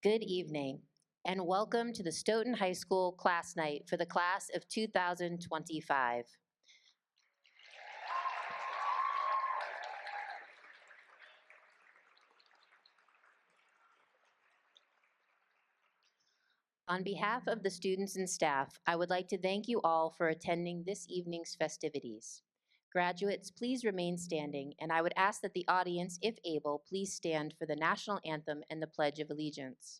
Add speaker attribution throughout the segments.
Speaker 1: Good evening, and welcome to the Stoughton High School class night for the class of 2025. On behalf of the students and staff, I would like to thank you all for attending this evening's festivities. Graduates, please remain standing, and I would ask that the audience, if able, please stand for the national anthem and the Pledge of Allegiance.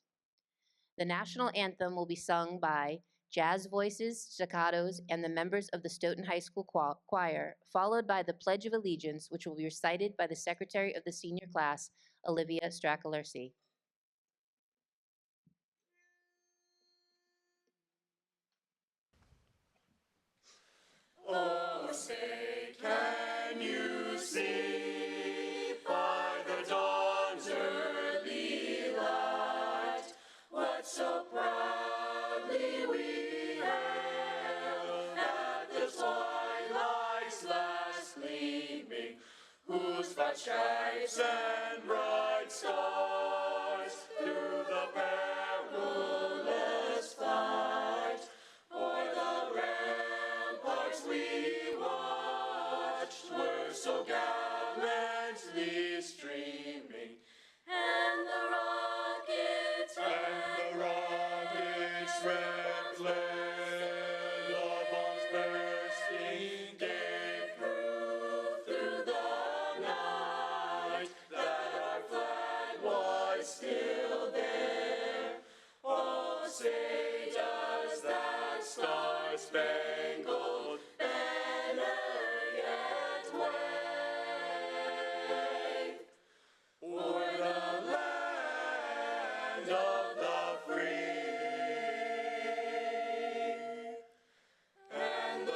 Speaker 1: The national anthem will be sung by jazz voices, staccatos, and the members of the Stoughton High School choir, followed by the Pledge of Allegiance, which will be recited by the Secretary of the Senior Class, Olivia Stracolersi.
Speaker 2: Oh, say, can you see by the dawn's early light what so proudly we hailed at the twilight's last gleaming, whose bright stripes and bright stars through the perilous fight o'er the ramparts we watched were so gallantly streaming, and the rockets red flare, the bombs bursting gave proof through the night that our flag was still there. Oh, say does that star-spangled banner yet wave o'er the land of the free and the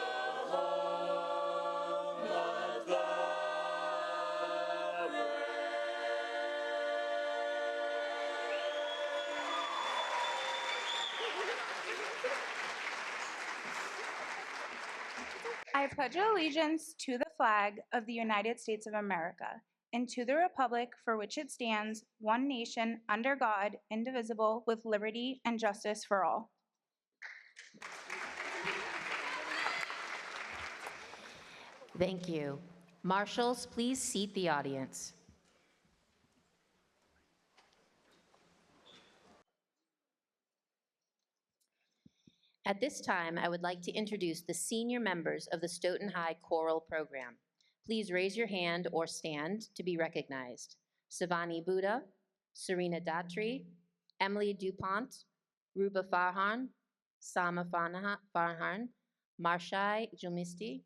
Speaker 2: home of the brave.
Speaker 3: I pledge allegiance to the flag of the United States of America and to the republic for which it stands, one nation, under God, indivisible, with liberty and justice for all.
Speaker 1: Thank you. Marshals, please seat the audience. At this time, I would like to introduce the senior members of the Stoughton High Choral Program. Please raise your hand or stand to be recognized. Savani Buddha, Serena Datri, Emily DuPont, Ruba Farhan, Sama Farhan, Marshai Jumisti,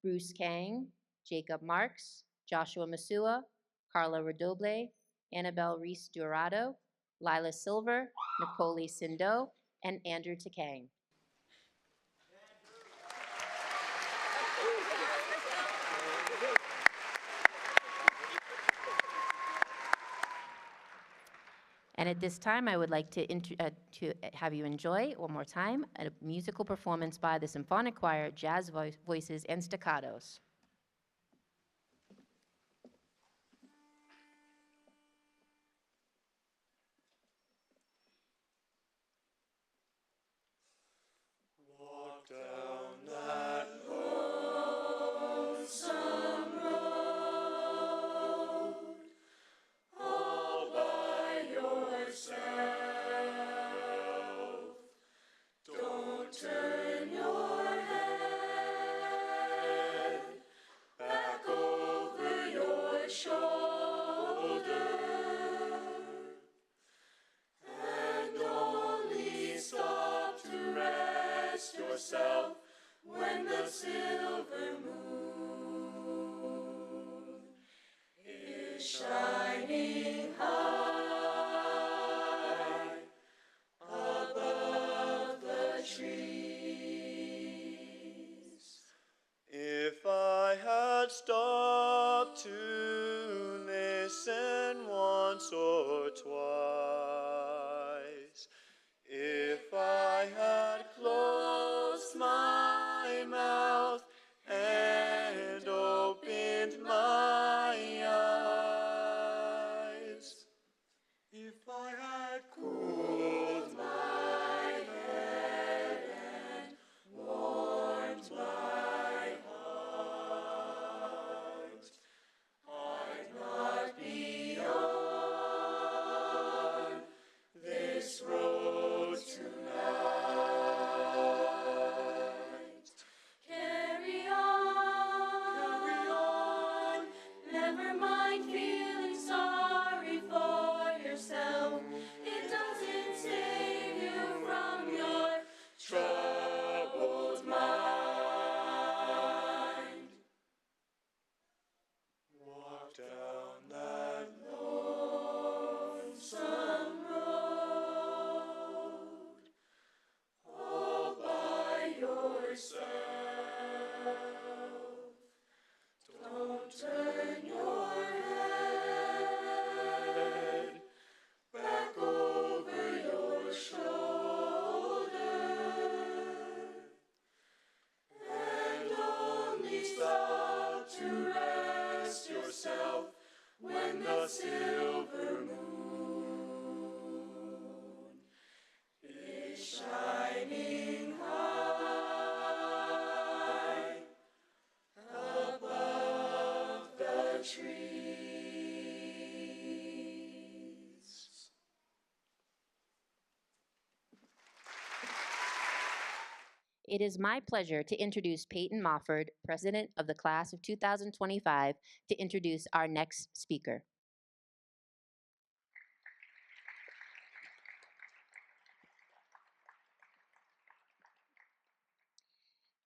Speaker 1: Bruce Kang, Jacob Marks, Joshua Masua, Carla Redoble, Annabelle Reese Dorado, Lila Silver, Nicole Sindo, and Andrew Takang. And at this time, I would like to have you enjoy, one more time, a musical performance by the Symphonic Choir, Jazz Voices, and Staccatos.
Speaker 2: Walk down that lonesome road all by yourself. Don't turn your head back over your shoulder, and only stop to rest yourself when the silver moon is shining high above the trees. If I had stopped to listen once or twice, if I had closed my mouth and Don't turn your head back over your shoulder, and only stop to rest yourself when the silver moon is shining high above the trees.
Speaker 1: It is my pleasure to introduce Peyton Mofford, President of the Class of 2025, to introduce our next speaker.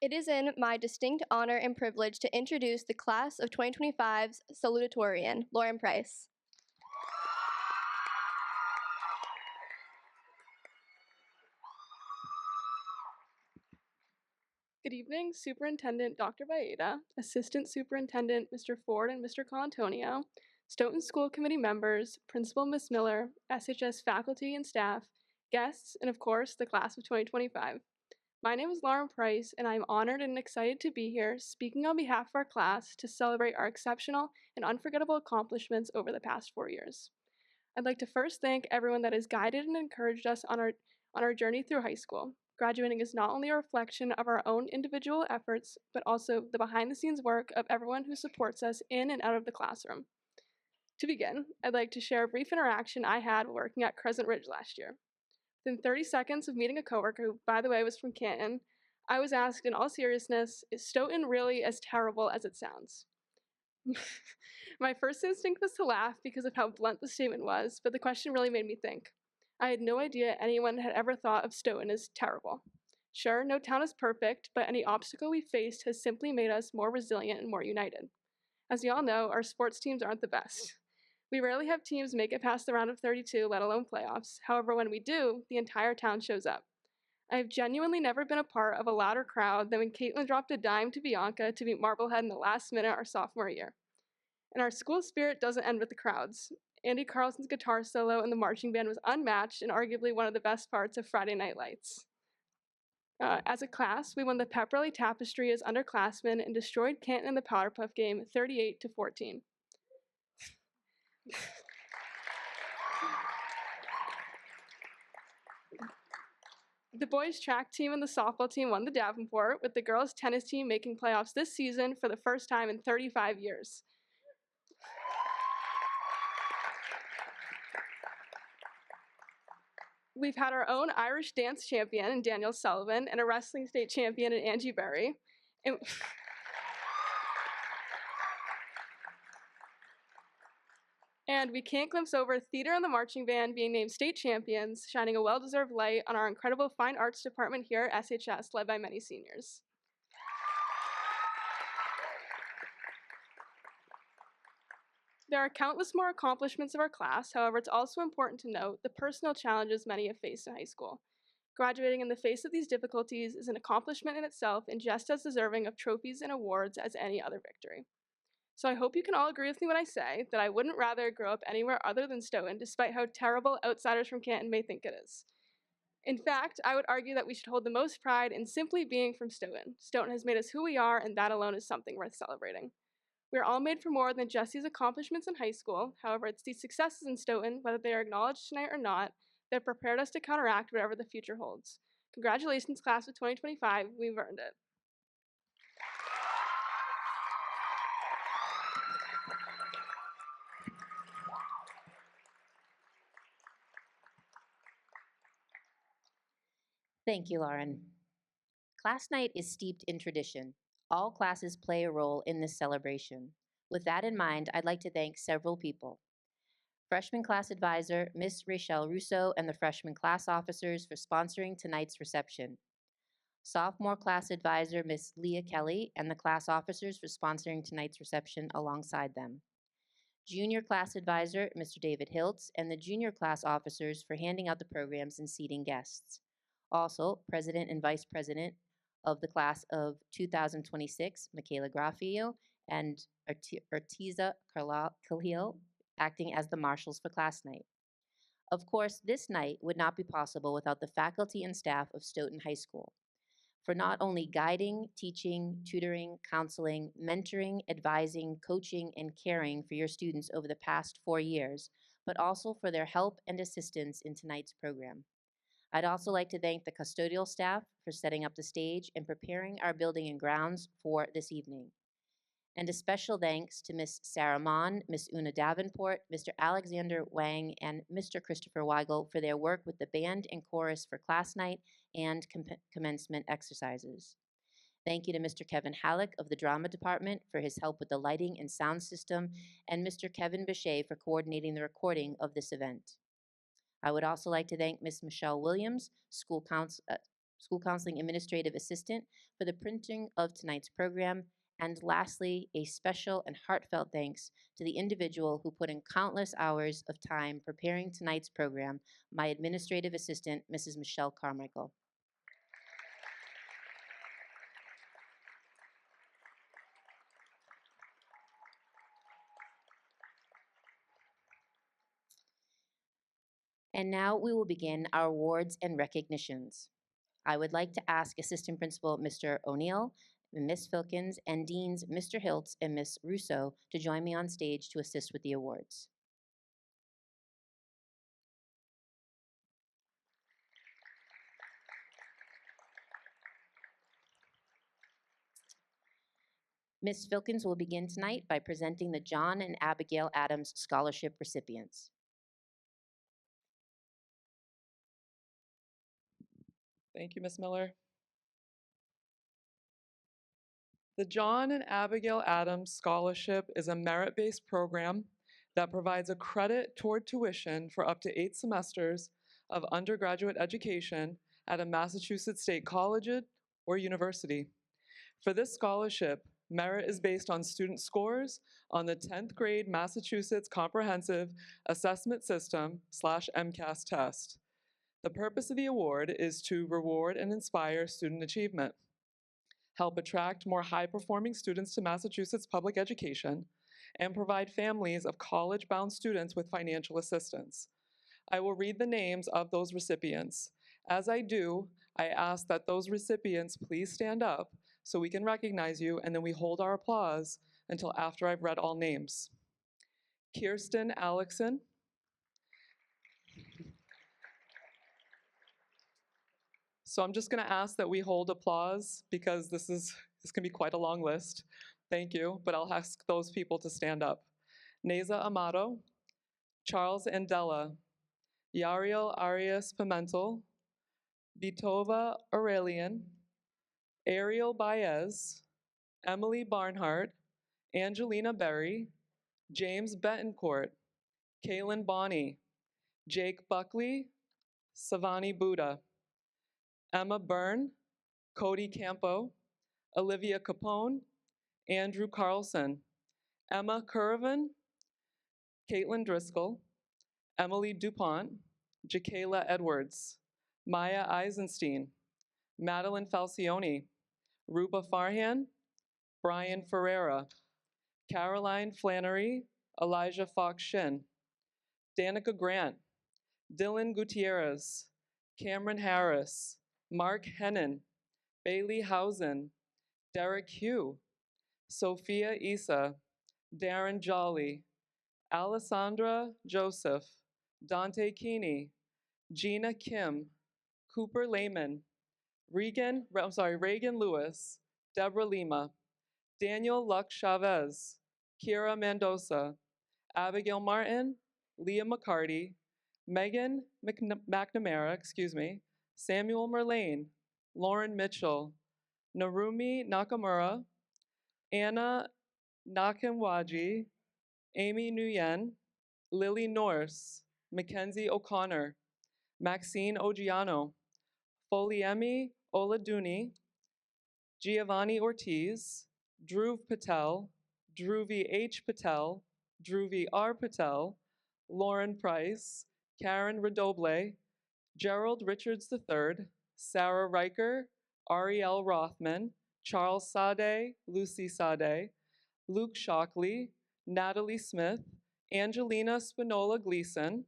Speaker 4: It is in my distinct honor and privilege to introduce the Class of 2025's salutatorian, Lauren Price. Good evening, Superintendent Dr. Baeta, Assistant Superintendent Mr. Ford and Mr. Colantonio, Stoughton School Committee members, Principal Ms. Miller, SHS faculty and staff, guests, and of course, the Class of 2025. My name is Lauren Price, and I am honored and excited to be here speaking on behalf of our class to celebrate our exceptional and unforgettable accomplishments over the past 4 years. I'd like to first thank everyone that has guided and encouraged us on our journey through high school. Graduating is not only a reflection of our own individual efforts, but also the behind-the-scenes work of everyone who supports us in and out of the classroom. To begin, I'd like to share a brief interaction I had while working at Crescent Ridge last year. Within 30 seconds of meeting a coworker who, by the way, was from Canton, I was asked in all seriousness, is Stoughton really as terrible as it sounds? My first instinct was to laugh because of how blunt the statement was, but the question really made me think. I had no idea anyone had ever thought of Stoughton as terrible. Sure, no town is perfect, but any obstacle we faced has simply made us more resilient and more united. As you all know, our sports teams aren't the best. We rarely have teams make it past the round of 32, let alone playoffs. However, when we do, the entire town shows up. I have genuinely never been a part of a louder crowd than when Caitlin dropped a dime to Bianca to beat Marblehead in the last minute our sophomore year. And our school spirit doesn't end with the crowds. Andy Carlson's guitar solo and the marching band was unmatched and arguably one of the best parts of Friday Night Lights. As a class, we won the Pep Rally Tapestry as underclassmen and destroyed Canton in the Powder Puff game 38-14. The boys' track team and the softball team won the Davenport, with the girls' tennis team making playoffs this season for the first time in 35 years. We've had our own Irish dance champion in Daniel Sullivan and a wrestling state champion in Angie Berry. And we can't glimpse over theater and the marching band being named state champions, shining a well-deserved light on our incredible fine arts department here at SHS, led by many seniors. There are countless more accomplishments of our class. However, it's also important to note the personal challenges many have faced in high school. Graduating in the face of these difficulties is an accomplishment in itself and just as deserving of trophies and awards as any other victory. So I hope you can all agree with me when I say that I wouldn't rather grow up anywhere other than Stoughton, despite how terrible outsiders from Canton may think it is. In fact, I would argue that we should hold the most pride in simply being from Stoughton. Stoughton has made us who we are, and that alone is something worth celebrating. We are all made for more than just these accomplishments in high school. However, it's these successes in Stoughton, whether they are acknowledged tonight or not, that prepared us to counteract whatever the future holds. Congratulations, class of 2025, we've earned it.
Speaker 1: Thank you, Lauren. Class night is steeped in tradition. All classes play a role in this celebration. With that in mind, I'd like to thank several people. Freshman class advisor, Miss Rachel Russo, and the freshman class officers for sponsoring tonight's reception. Sophomore class advisor, Miss Leah Kelly, and the class officers for sponsoring tonight's reception alongside them. Junior class advisor, Mr. David Hiltz, and the junior class officers for handing out the programs and seating guests. Also, President and Vice President of the class of 2026, Michaela Graffio and Artiza Khalil, acting as the marshals for class night. Of course, this night would not be possible without the faculty and staff of Stoughton High School for not only guiding, teaching, tutoring, counseling, mentoring, advising, coaching, and caring for your students over the past 4 years, but also for their help and assistance in tonight's program. I'd also like to thank the custodial staff for setting up the stage and preparing our building and grounds for this evening. And a special thanks to Miss Sarah Mon, Miss Una Davenport, Mr. Alexander Wang, and Mr. Christopher Weigel for their work with the band and chorus for class night and commencement exercises. Thank you to Mr. Kevin Halleck of the Drama Department for his help with the lighting and sound system, and Mr. Kevin Bechet for coordinating the recording of this event. I would also like to thank Ms. Michelle Williams, School Counseling Administrative Assistant, for the printing of tonight's program. And lastly, a special and heartfelt thanks to the individual who put in countless hours of time preparing tonight's program, my administrative assistant, Mrs. Michelle Carmichael. And now we will begin our awards and recognitions. I would like to ask Assistant Principal Mr. O'Neill, Ms. Filkins, and Deans Mr. Hiltz and Ms. Russo to join me on stage to assist with the awards. Ms. Filkins will begin tonight by presenting the John and Abigail Adams Scholarship recipients.
Speaker 5: Thank you, Ms. Miller. The John and Abigail Adams Scholarship is a merit-based program that provides a credit toward tuition for up to 8 semesters of undergraduate education at a Massachusetts state college or university. For this scholarship, merit is based on student scores on the 10th grade Massachusetts Comprehensive Assessment System /MCAS test. The purpose of the award is to reward and inspire student achievement, help attract more high-performing students to Massachusetts public education, and provide families of college-bound students with financial assistance. I will read the names of those recipients. As I do, I ask that those recipients please stand up so we can recognize you, and then we hold our applause until after I've read all names. Kirsten Alexson. So I'm just going to ask that we hold applause because this can be quite a long list. Thank you, but I'll ask those people to stand up. Neza Amato, Charles Andela, Yariel Arias Pimentel, Vitova Aurelian, Ariel Baez, Emily Barnhart, Angelina Berry, James Betancourt, Kaylin Bonney, Jake Buckley, Savani Buddha, Emma Byrne, Cody Campo, Olivia Capone, Andrew Carlson, Emma Curvin, Caitlin Driscoll, Emily DuPont, Jakayla Edwards, Maya Eisenstein, Madeline Falcioni, Ruba Farhan, Brian Ferreira, Caroline Flannery, Elijah Fox Shin, Danica Grant, Dylan Gutierrez, Cameron Harris, Mark Hennon, Bailey Housen, Derek Hugh, Sophia Issa, Darren Jolly, Alessandra Joseph, Dante Keeney, Gina Kim, Cooper Lehman, Reagan Lewis, Deborah Lima, Daniel Luck Chavez, Kira Mendoza, Abigail Martin, Leah McCarty, Megan McNamara, Samuel Merlane, Lauren Mitchell, Narumi Nakamura, Anna Nakamwaji, Amy Nguyen, Lily Norse, Mackenzie O'Connor, Maxine Ogiano, Foliemi Oladuni, Giovanni Ortiz, Dhruv Patel, Dhruvi H. Patel, Dhruvi R. Patel, Lauren Price, Karen Redoble, Gerald Richards III, Sarah Riker, Ariel Rothman, Charles Sade, Lucy Sade, Luke Shockley, Natalie Smith, Angelina Spinola Gleason,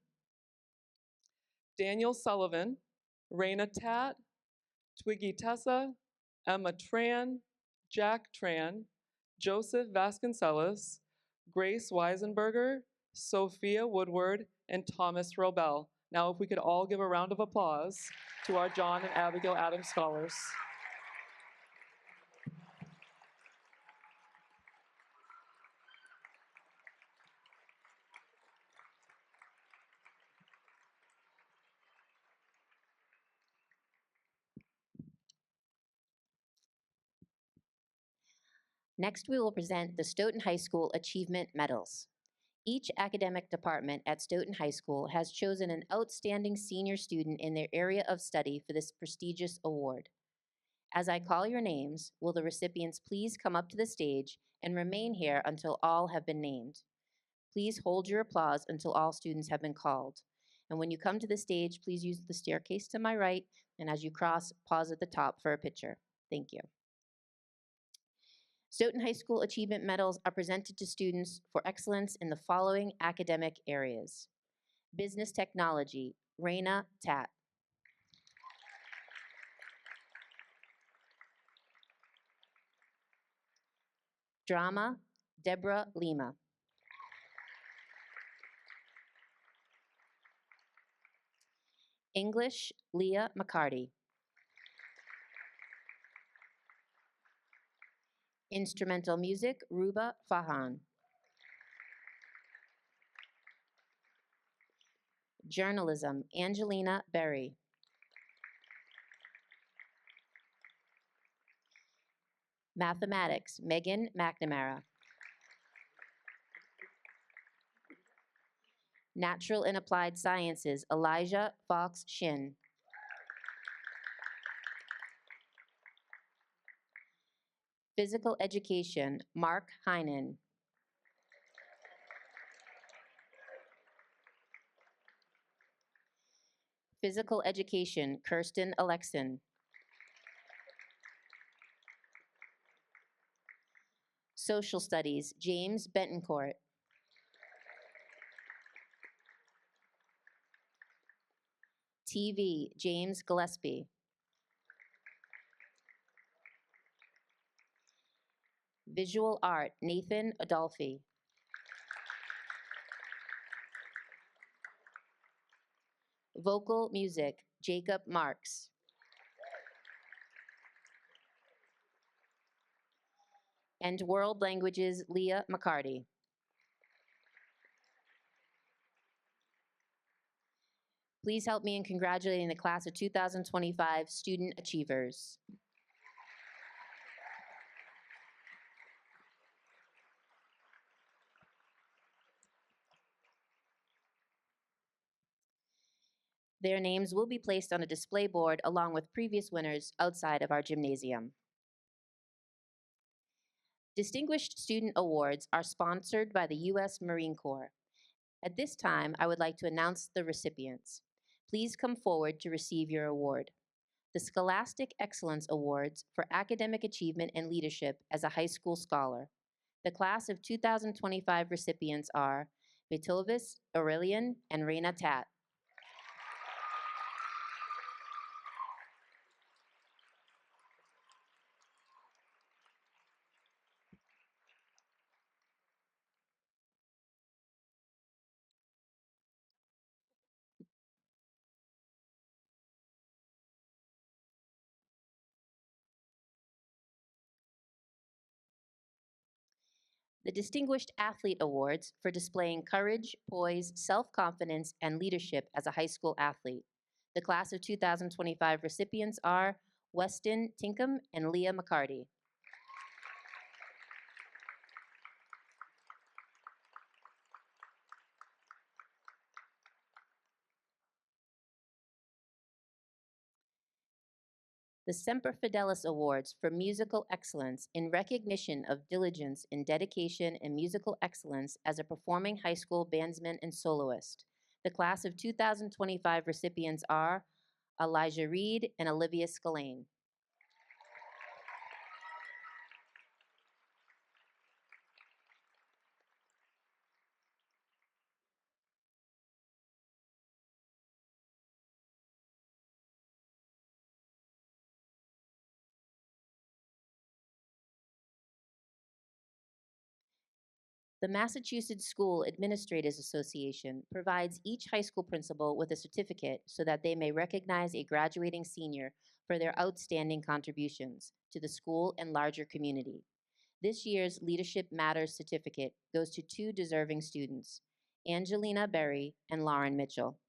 Speaker 5: Daniel Sullivan, Raina Tat, Twiggy Tessa, Emma Tran, Jack Tran, Joseph Vasconcelos, Grace Weisenberger, Sophia Woodward, and Thomas Robel. Now, if we could all give a round of applause to our John and Abigail Adams scholars.
Speaker 1: Next, we will present the Stoughton High School Achievement Medals. Each academic department at Stoughton High School has chosen an outstanding senior student in their area of study for this prestigious award. As I call your names, will the recipients please come up to the stage and remain here until all have been named? Please hold your applause until all students have been called. And when you come to the stage, please use the staircase to my right, and as you cross, pause at the top for a picture. Thank you. Stoughton High School Achievement Medals are presented to students for excellence in the following academic areas: Business Technology, Raina Tat. Drama, Deborah Lima. English, Leah McCarty. Instrumental music, Ruba Fahan. Journalism, Angelina Berry. Mathematics, Megan McNamara. Natural and Applied Sciences, Elijah Fox Shin. Physical Education, Mark Heinen. Physical Education, Kirsten Alexin. Social Studies, James Betancourt. TV, James Gillespie. Visual Art, Nathan Adolphi. Vocal Music, Jacob Marks. And World Languages, Leah McCarty. Please help me in congratulating the class of 2025 student achievers. Their names will be placed on a display board along with previous winners outside of our gymnasium. Distinguished Student Awards are sponsored by the U.S. Marine Corps. At this time, I would like to announce the recipients. Please come forward to receive your award. The Scholastic Excellence Awards for Academic Achievement and Leadership as a High School Scholar. The class of 2025 recipients are Vitovis, Aurelian, and Raina Tat. The Distinguished Athlete Awards for displaying courage, poise, self-confidence, and leadership as a high school athlete. The class of 2025 recipients are Weston Tinkham and Leah McCarty. The Semper Fidelis Awards for Musical Excellence in recognition of diligence in dedication and musical excellence as a performing high school bandsman and soloist. The class of 2025 recipients are Elijah Reed and Olivia Scalane. The Massachusetts School Administrators Association provides each high school principal with a certificate so that they may recognize a graduating senior for their outstanding contributions to the school and larger community. This year's Leadership Matters certificate goes to two deserving students, Angelina Berry and Lauren Mitchell.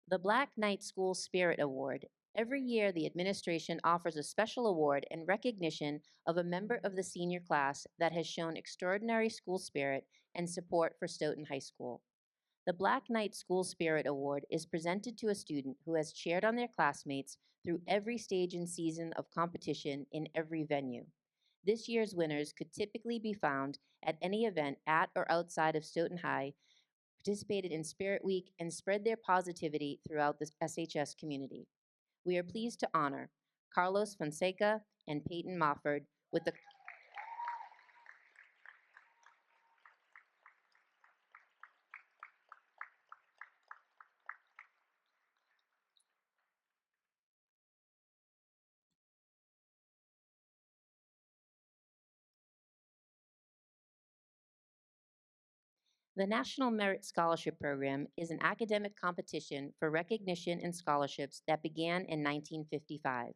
Speaker 1: The Black Knight School Spirit Award. Every year, the administration offers a special award in recognition of a member of the senior class that has shown extraordinary school spirit and support for Stoughton High School. The Black Knight School Spirit Award is presented to a student who has cheered on their classmates through every stage and season of competition in every venue. This year's winners could typically be found at any event at or outside of Stoughton High, participated in Spirit Week, and spread their positivity throughout the SHS community. We are pleased to honor Carlos Fonseca and Peyton Mofford with the National Merit Scholarship Program is an academic competition for recognition and scholarships that began in 1955.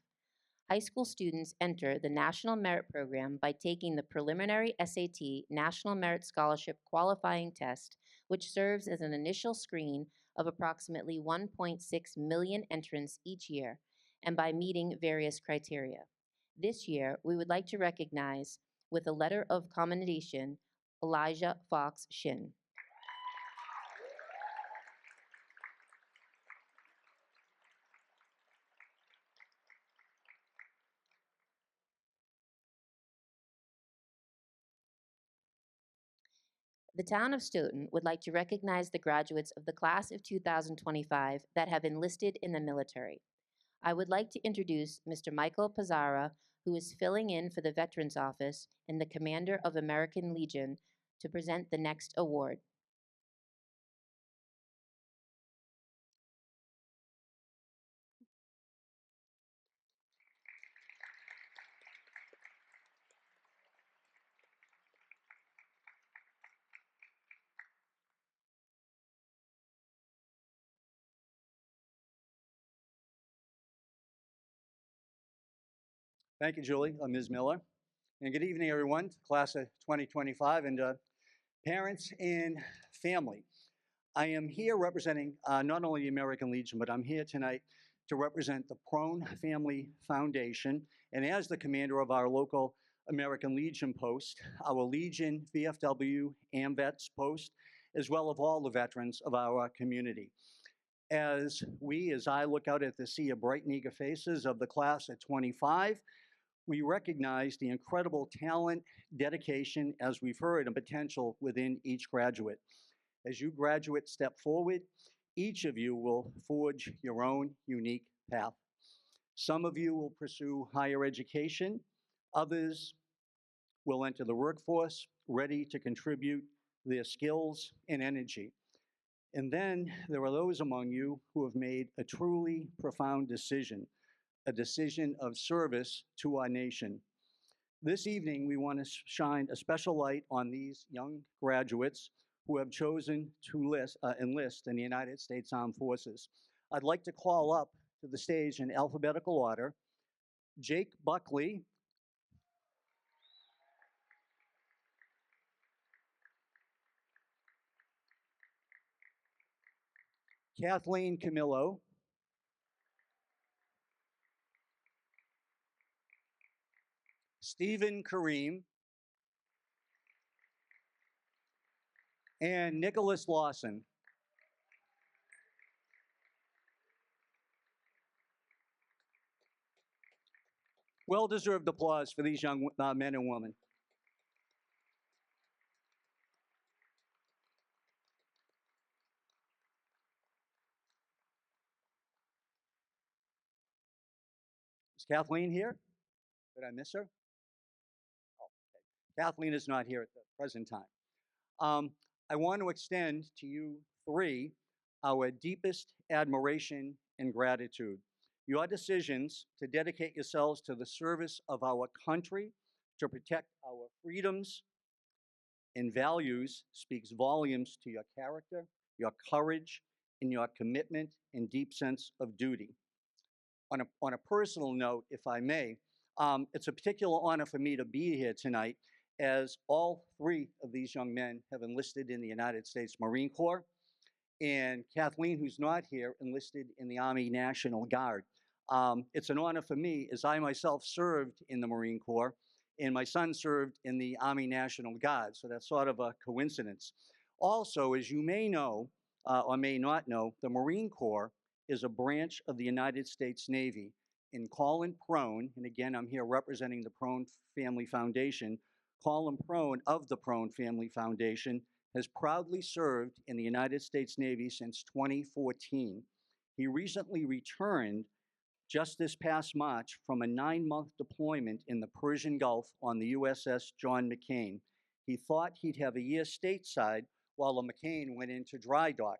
Speaker 1: High school students enter the National Merit Program by taking the preliminary SAT National Merit Scholarship Qualifying Test, which serves as an initial screen of approximately 1.6 million entrants each year, and by meeting various criteria. This year, we would like to recognize, with a letter of commendation, Elijah Fox Shin. The town of Stoughton would like to recognize the graduates of the class of 2025 that have enlisted in the military. I would like to introduce Mr. Michael Pizarra, who is filling in for the Veterans Office and the Commander of American Legion, to present the next award.
Speaker 6: Thank you, Julie, Ms. Miller. And good evening, everyone, class of 2025, and parents and family. I am here representing not only the American Legion, but I'm here tonight to represent the Prone Family Foundation. And as the commander of our local American Legion post, our Legion, VFW, AMVETS post, as well as all the veterans of our community. As I look out at the sea of bright and eager faces of the class at 25, we recognize the incredible talent, dedication, as we've heard, and potential within each graduate. As you graduates step forward, each of you will forge your own unique path. Some of you will pursue higher education, others will enter the workforce ready to contribute their skills and energy. And then there are those among you who have made a truly profound decision, a decision of service to our nation. This evening, we want to shine a special light on these young graduates who have chosen to enlist in the United States Armed Forces. I'd like to call up to the stage in alphabetical order Jake Buckley, Kathleen Camillo, Stephen Kareem, and Nicholas Lawson. Well-deserved applause for these young men and women. Is Kathleen here? Did I miss her? Oh, okay. Kathleen is not here at the present time. I want to extend to you three our deepest admiration and gratitude. Your decisions to dedicate yourselves to the service of our country, to protect our freedoms and values, speaks volumes to your character, your courage, and your commitment and deep sense of duty. On a personal note, if I may, it's a particular honor for me to be here tonight, as all three of these young men have enlisted in the United States Marine Corps, and Kathleen, who's not here, enlisted in the Army National Guard. It's an honor for me, as I myself served in the Marine Corps, and my son served in the Army National Guard, so that's sort of a coincidence. Also, as you may know, or may not know, the Marine Corps is a branch of the United States Navy. And Colin Prone, and again, I'm here representing the Prone Family Foundation, Colin Prone of the Prone Family Foundation has proudly served in the United States Navy since 2014. He recently returned just this past March from a 9-month deployment in the Persian Gulf on the USS John McCain. He thought he'd have a year stateside while the McCain went into dry dock.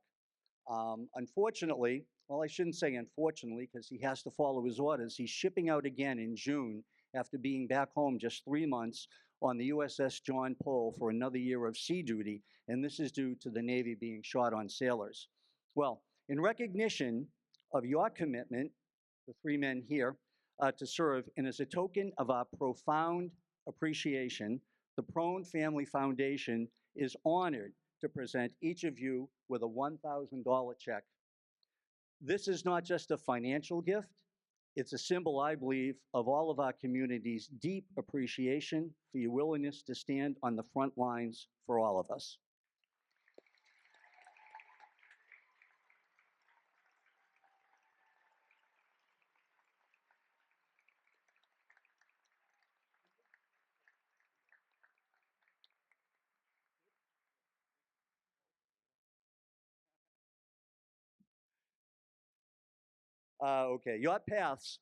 Speaker 6: Unfortunately, well, I shouldn't say unfortunately, because he has to follow his orders. He's shipping out again in June after being back home just 3 months on the USS John Paul for another year of sea duty, and this is due to the Navy being short on sailors. Well, in recognition of your commitment, the three men here, to serve, and as a token of our profound appreciation, the Prone Family Foundation is honored to present each of you with a $1,000 check. This is not just a financial gift, it's a symbol, I believe, of all of our community's deep appreciation for your willingness to stand on the front lines for all of us. Okay, your paths,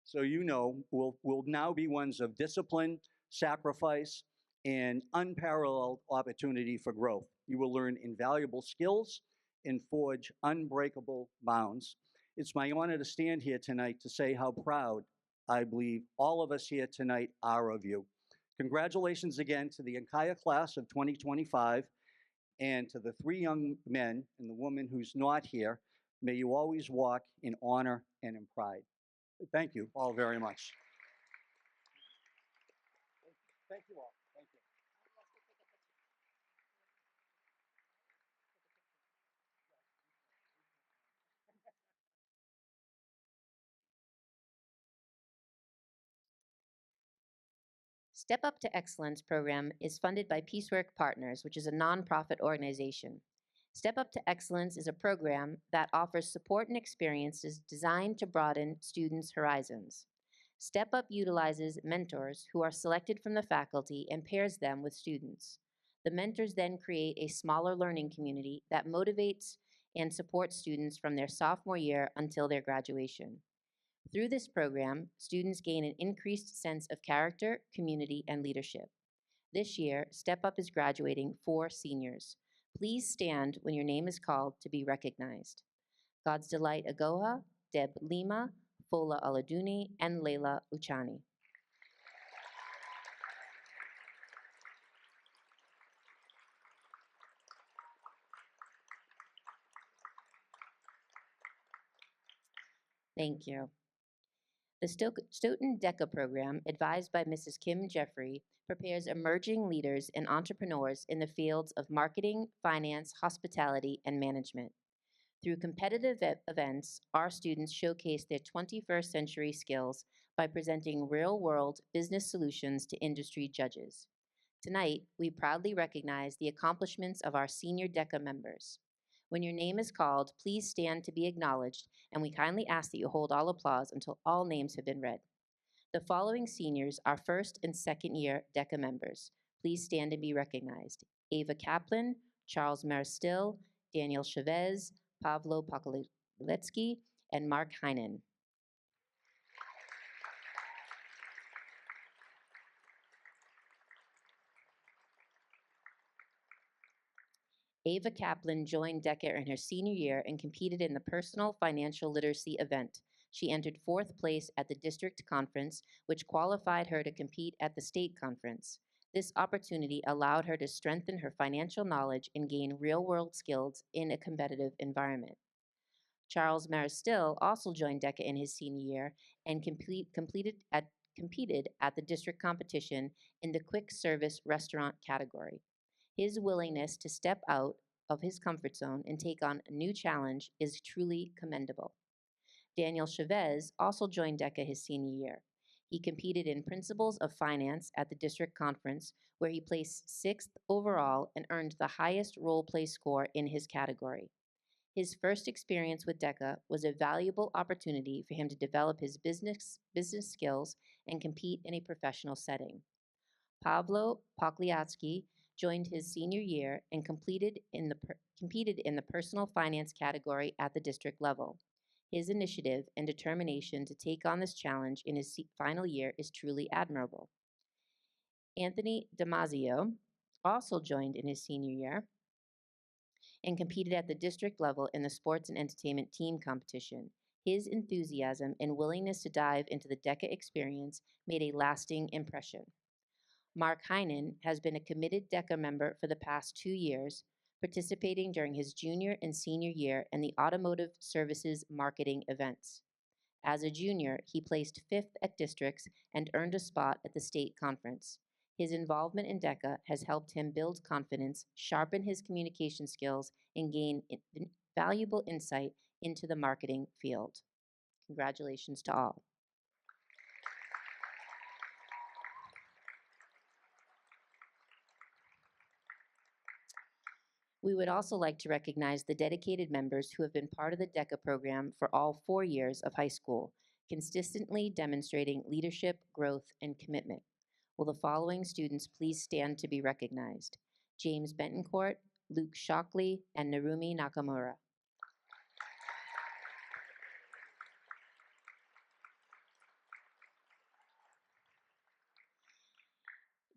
Speaker 6: so you know, will now be ones of discipline, sacrifice, and unparalleled opportunity for growth. You will learn invaluable skills and forge unbreakable bonds. It's my honor to stand here tonight to say how proud I believe all of us here tonight are of you. Congratulations again to the entire class of 2025 and to the three young men and the woman who's not here. May you always walk in honor and in pride. Thank you all very much. Thank you all. Thank you.
Speaker 1: Step Up to Excellence program is funded by Peacework Partners, which is a nonprofit organization. Step Up to Excellence is a program that offers support and experiences designed to broaden students' horizons. Step Up utilizes mentors who are selected from the faculty and pairs them with students. The mentors then create a smaller learning community that motivates and supports students from their sophomore year until their graduation. Through this program, students gain an increased sense of character, community, and leadership. This year, Step Up is graduating 4 seniors. Please stand when your name is called to be recognized. God's Delight Agoha, Deb Lima, Fola Aladuni, and Leila Uchani. Thank you. The Stoughton DECA program, advised by Mrs. Kim Jeffrey, prepares emerging leaders and entrepreneurs in the fields of marketing, finance, hospitality, and management. Through competitive events, our students showcase their 21st century skills by presenting real-world business solutions to industry judges. Tonight, we proudly recognize the accomplishments of our senior DECA members. When your name is called, please stand to be acknowledged, and we kindly ask that you hold all applause until all names have been read. The following seniors are first and second year DECA members. Please stand and be recognized. Ava Kaplan, Charles Maristil, Daniel Chavez, Pavlo Pokoletsky, and Mark Heinen. Ava Kaplan joined DECA in her senior year and competed in the Personal Financial Literacy event. She entered fourth place at the district conference, which qualified her to compete at the state conference. This opportunity allowed her to strengthen her financial knowledge and gain real-world skills in a competitive environment. Charles Maristil also joined DECA in his senior year and competed at the district competition in the quick service restaurant category. His willingness to step out of his comfort zone and take on a new challenge is truly commendable. Daniel Chavez also joined DECA his senior year. He competed in Principles of Finance at the district conference, where he placed 6th overall and earned the highest role play score in his category. His first experience with DECA was a valuable opportunity for him to develop his business skills and compete in a professional setting. Pavlo Pokliatsky joined his senior year and competed in the personal finance category at the district level. His initiative and determination to take on this challenge in his final year is truly admirable. Anthony Damasio also joined in his senior year and competed at the district level in the sports and entertainment team competition. His enthusiasm and willingness to dive into the DECA experience made a lasting impression. Mark Heinen has been a committed DECA member for the past 2 years, participating during his junior and senior year in the automotive services marketing events. As a junior, he placed 5th at districts and earned a spot at the state conference. His involvement in DECA has helped him build confidence, sharpen his communication skills, and gain valuable insight into the marketing field. Congratulations to all. We would also like to recognize the dedicated members who have been part of the DECA program for all 4 years of high school, consistently demonstrating leadership, growth, and commitment. Will the following students please stand to be recognized? James Bentoncourt, Luke Shockley, and Narumi Nakamura.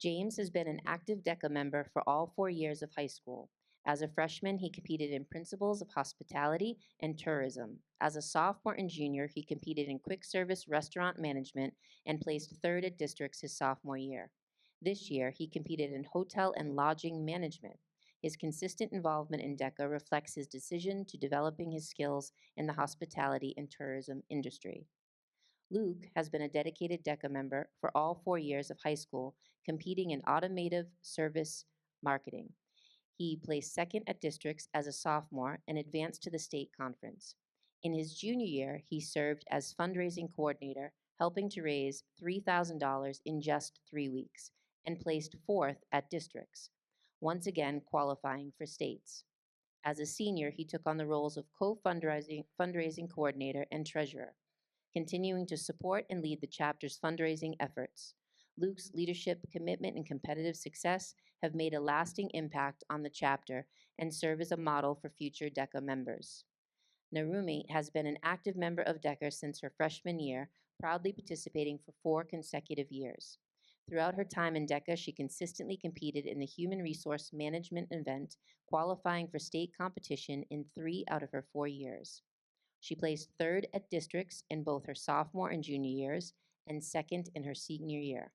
Speaker 1: James has been an active DECA member for all 4 years of high school. As a freshman, he competed in Principles of Hospitality and Tourism. As a sophomore and junior, he competed in Quick Service Restaurant Management and placed 3rd at districts his sophomore year. This year, he competed in Hotel and Lodging Management. His consistent involvement in DECA reflects his decision to developing his skills in the hospitality and tourism industry. Luke has been a dedicated DECA member for all 4 years of high school, competing in automotive service marketing. He placed 2nd at districts as a sophomore and advanced to the state conference. In his junior year, he served as fundraising coordinator, helping to raise $3,000 in just 3 weeks, and placed 4th at districts, once again qualifying for states. As a senior, he took on the roles of fundraising coordinator and treasurer, continuing to support and lead the chapter's fundraising efforts. Luke's leadership, commitment, and competitive success have made a lasting impact on the chapter and serve as a model for future DECA members. Narumi has been an active member of DECA since her freshman year, proudly participating for 4 consecutive years. Throughout her time in DECA, she consistently competed in the Human Resource Management event, qualifying for state competition in 3 out of her 4 years. She placed 3rd at districts in both her sophomore and junior years, and 2nd in her senior year,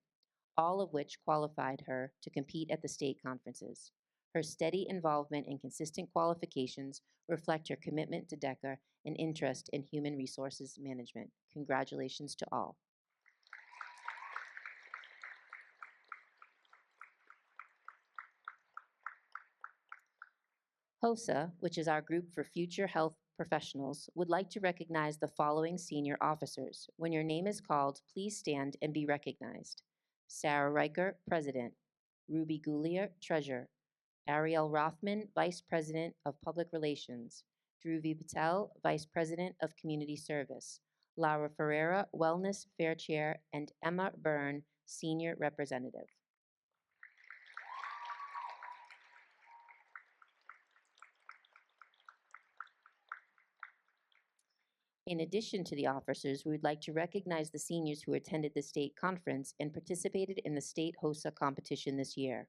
Speaker 1: all of which qualified her to compete at the state conferences. Her steady involvement and consistent qualifications reflect her commitment to DECA and interest in human resources management. Congratulations to all. HOSA, which is our group for future health professionals, would like to recognize the following senior officers. When your name is called, please stand and be recognized. Sarah Riker, President. Ruby Goulier, Treasurer. Ariel Rothman, Vice President of Public Relations. Dhruvi Patel, Vice President of Community Service. Laura Ferreira, Wellness Fair Chair, and Emma Byrne, Senior Representative. In addition to the officers, we would like to recognize the seniors who attended the state conference and participated in the state HOSA competition this year.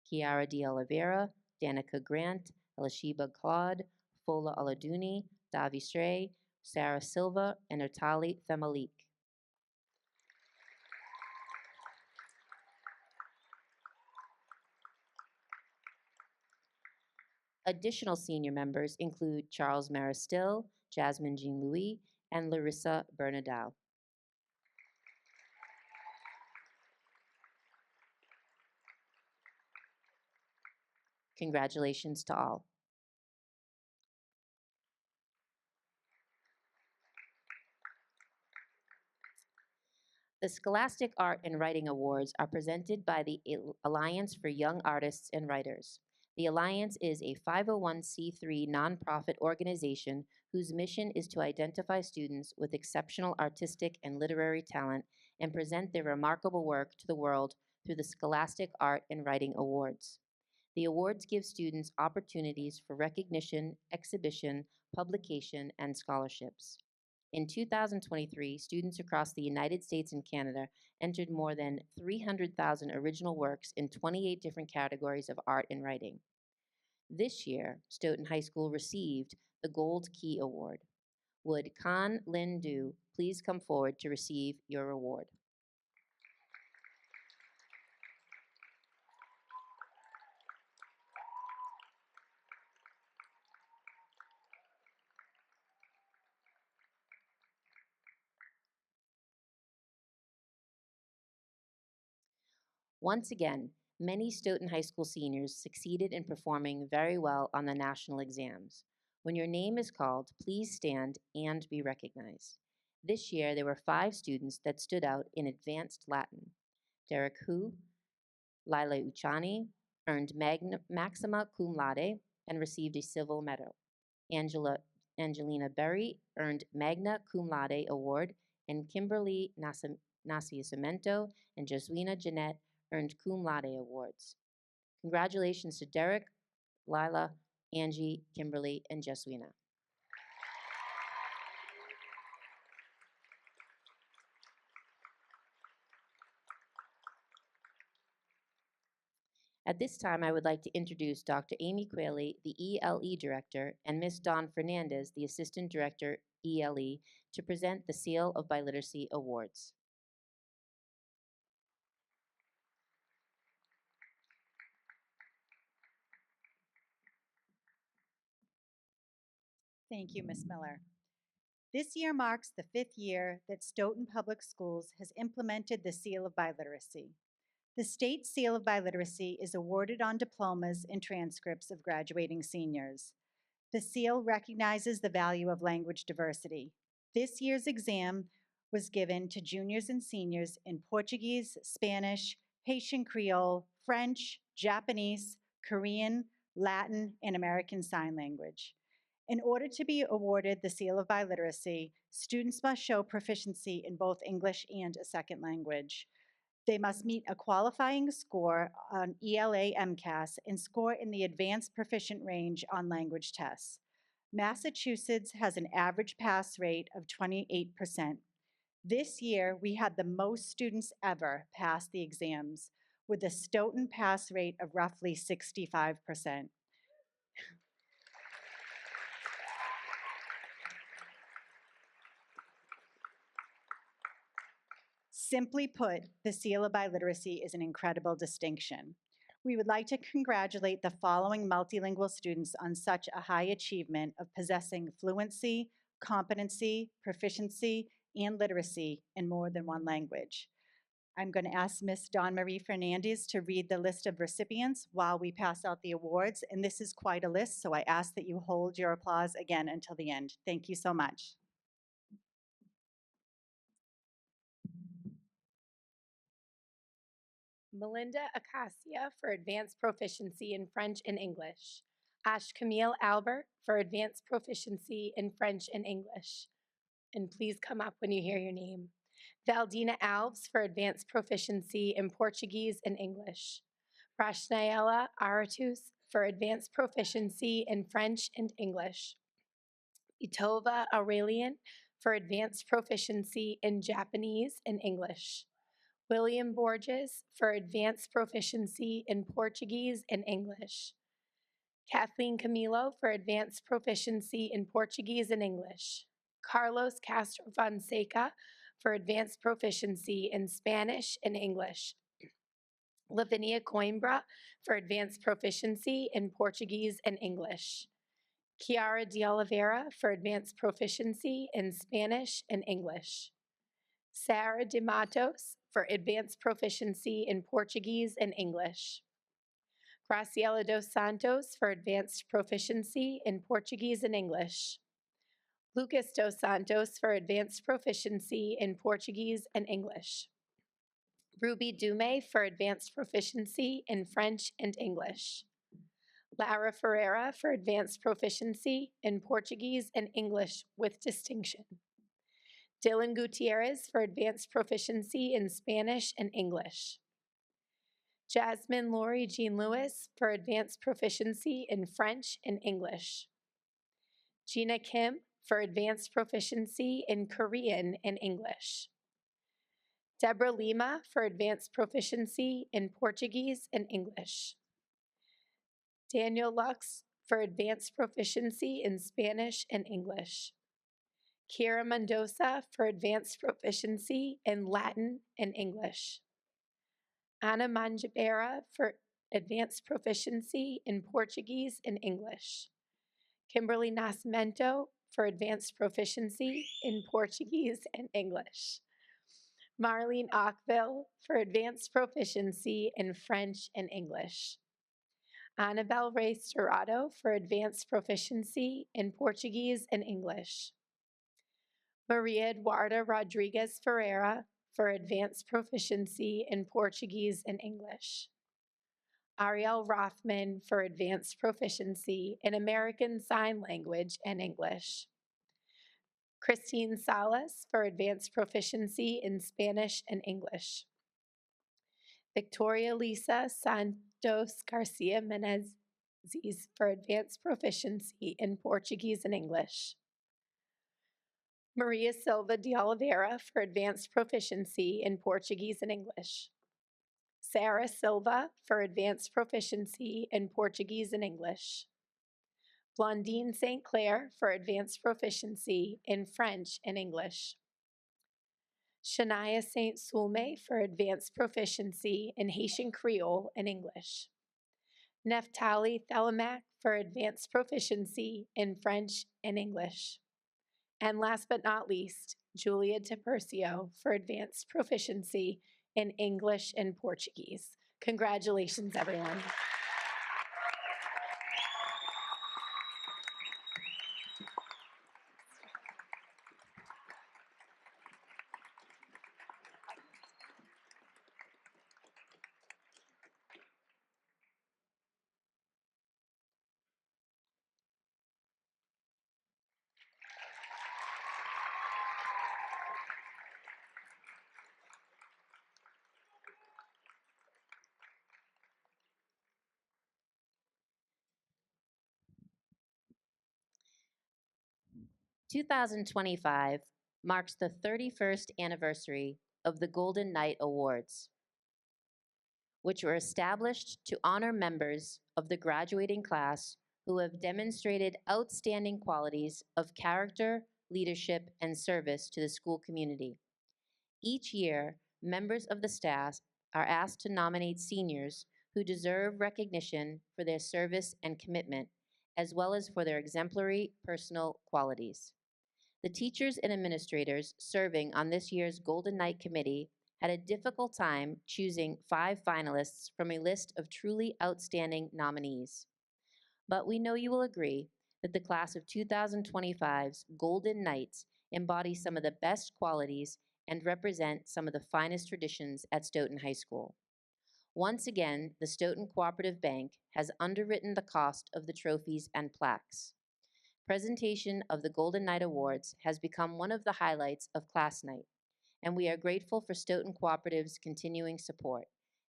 Speaker 1: Chiara De Oliveira, Danica Grant, Elishiba Claude, Fola Aladuni, Davi Stray, Sarah Silva, and Ertali Themalik. Additional senior members include Charles Maristil, Jasmine Jean Louis, and Larissa Bernadal. Congratulations to all. The Scholastic Art and Writing Awards are presented by the Alliance for Young Artists and Writers. The Alliance is a 501c3 nonprofit organization whose mission is to identify students with exceptional artistic and literary talent and present their remarkable work to the world through the Scholastic Art and Writing Awards. The awards give students opportunities for recognition, exhibition, publication, and scholarships. In 2023, students across the United States and Canada entered more than 300,000 original works in 28 different categories of art and writing. This year, Stoughton High School received the Gold Key Award. Would Khan Lin Du please come forward to receive your award? Once again, many Stoughton High School seniors succeeded in performing very well on the national exams. When your name is called, please stand and be recognized. This year, there were 5 students that stood out in advanced Latin. Derek Hu, Lila Uchani, earned Maxima Cum Laude and received a Civil Medal. Angelina Berry earned Magna Cum Laude Award, and Kimberly Nascimento and Jesuina Jeanette earned Cum Laude Awards. Congratulations to Derek, Lila, Angie, Kimberly, and Jesuina. At this time, I would like to introduce Dr. Amy Quayle, the ELE Director, and Ms. Dawn Fernandez, the Assistant Director, ELE, to present the Seal of Biliteracy Awards.
Speaker 7: Thank you, Ms. Miller. This year marks the 5th year that Stoughton Public Schools has implemented the Seal of Biliteracy. The state Seal of Biliteracy is awarded on diplomas and transcripts of graduating seniors. The seal recognizes the value of language diversity. This year's exam was given to juniors and seniors in Portuguese, Spanish, Haitian Creole, French, Japanese, Korean, Latin, and American Sign Language. In order to be awarded the Seal of Biliteracy, students must show proficiency in both English and a second language. They must meet a qualifying score on ELA MCAS and score in the advanced proficient range on language tests. Massachusetts has an average pass rate of 28%. This year, we had the most students ever pass the exams, with a Stoughton pass rate of roughly 65%. Simply put, the Seal of Biliteracy is an incredible distinction. We would like to congratulate the following multilingual students on such a high achievement of possessing fluency, competency, proficiency, and literacy in more than one language. I'm going to ask Ms. Dawn Marie Fernandez to read the list of recipients while we pass out the awards, and this is quite a list, so I ask that you hold your applause again until the end. Thank you so much.
Speaker 8: Melinda Acacia for Advanced Proficiency in French and English. Ash Camille Albert for Advanced Proficiency in French and English. And please come up when you hear your name. Valdina Alves for Advanced Proficiency in Portuguese and English. Rashnaela Aratus for Advanced Proficiency in French and English. Itova Aurelian for Advanced Proficiency in Japanese and English. William Borges for Advanced Proficiency in Portuguese and English. Kathleen Camilo for advanced proficiency in Portuguese and English. Carlos Castro Fonseca for advanced proficiency in Spanish and English. Lavinia Coimbra for advanced proficiency in Portuguese and English. Kiara de Oliveira for advanced proficiency in Spanish and English. Sarah de Matos for advanced proficiency in Portuguese and English. Graciela dos Santos for advanced proficiency in Portuguese and English. Lucas dos Santos for advanced proficiency in Portuguese and English. Ruby Dume for advanced proficiency in French and English. Lara Ferreira for advanced proficiency in Portuguese and English with distinction. Dylan Gutierrez for advanced proficiency in Spanish and English. Jasmine Lori Jean Lewis for advanced proficiency in French and English. Gina Kim for advanced proficiency in Korean and English. Deborah Lima for advanced proficiency in Portuguese and English. Daniel Lux for advanced proficiency in Spanish and English. Kira Mendoza for advanced proficiency in Latin and English. Ana Manjabera for advanced proficiency in Portuguese and English. Kimberly Nascimento for advanced proficiency in Portuguese and English. Marlene Ockville for advanced proficiency in French and English. Annabelle Reyes Dorado for advanced proficiency in Portuguese and English. Maria Eduarda Rodriguez Ferreira for advanced proficiency in Portuguese and English. Ariel Rothman for advanced proficiency in American Sign Language and English. Christine Salas for advanced proficiency in Spanish and English. Victoria Lisa Santos Garcia Menezes for advanced proficiency in Portuguese and English. Maria Silva de Oliveira for advanced proficiency in Portuguese and English. Sarah Silva for advanced proficiency in Portuguese and English. Blondine St. Clair for advanced proficiency in French and English. Shania St. Sulme for advanced proficiency in Haitian Creole and English. Neftali Thelamak for advanced proficiency in French and English. And last but not least, Julia DePercio for advanced proficiency in English and Portuguese. Congratulations, everyone.
Speaker 1: – 2025 marks the 31st anniversary of the Golden Knight Awards, which were established to honor members of the graduating class who have demonstrated outstanding qualities of character, leadership, and service to the school community. Each year, members of the staff are asked to nominate seniors who deserve recognition for their service and commitment, as well as for their exemplary personal qualities. The teachers and administrators serving on this year's Golden Knight Committee had a difficult time choosing 5 finalists from a list of truly outstanding nominees. But we know you will agree that the class of 2025's Golden Knights embody some of the best qualities and represent some of the finest traditions at Stoughton High School. Once again, the Stoughton Cooperative Bank has underwritten the cost of the trophies and plaques. Presentation of the Golden Knight Awards has become one of the highlights of Class Night, and we are grateful for Stoughton Cooperative's continuing support.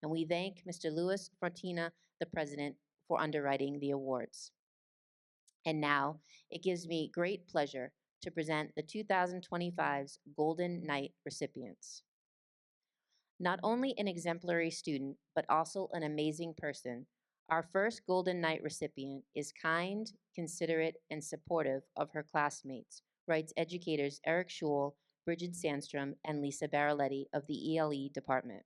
Speaker 1: And we thank Mr. Louis Fortina, the president, for underwriting the awards. And now, it gives me great pleasure to present the 2025's Golden Knight recipients. Not only an exemplary student, but also an amazing person, Our first Golden Knight recipient is kind, considerate, and supportive of her classmates, writes educators Eric Schul, Bridget Sandstrom, and Lisa Baraletti of the ELE department.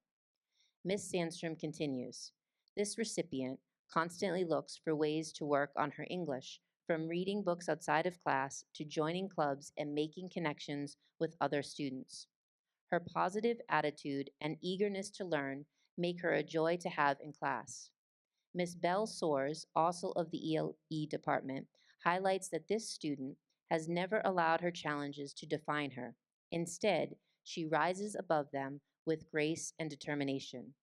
Speaker 1: Miss Sandstrom continues, this recipient constantly looks for ways to work on her English, from reading books outside of class to joining clubs and making connections with other students. Her positive attitude and eagerness to learn make her a joy to have in class. Miss Belle Soares, also of the ELE department, highlights that this student has never allowed her challenges to define her. Instead, she rises above them with grace and determination.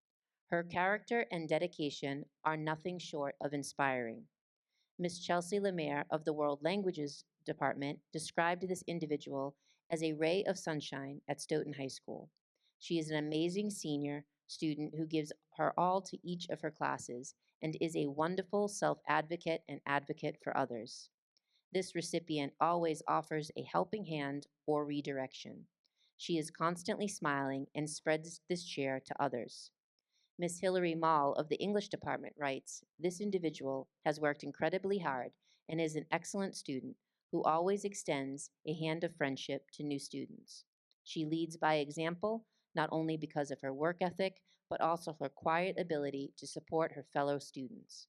Speaker 1: Her character and dedication are nothing short of inspiring. Miss Chelsea Lemaire of the World Languages Department described this individual as a ray of sunshine at Stoughton High School. She is an amazing senior student who gives her all to each of her classes and is a wonderful self advocate and advocate for others. This recipient always offers a helping hand or redirection. She is constantly smiling and spreads this cheer to others. Miss Hilary Mall of the English department writes, this individual has worked incredibly hard and is an excellent student who always extends a hand of friendship to new students. She leads by example, not only because of her work ethic, but also her quiet ability to support her fellow students.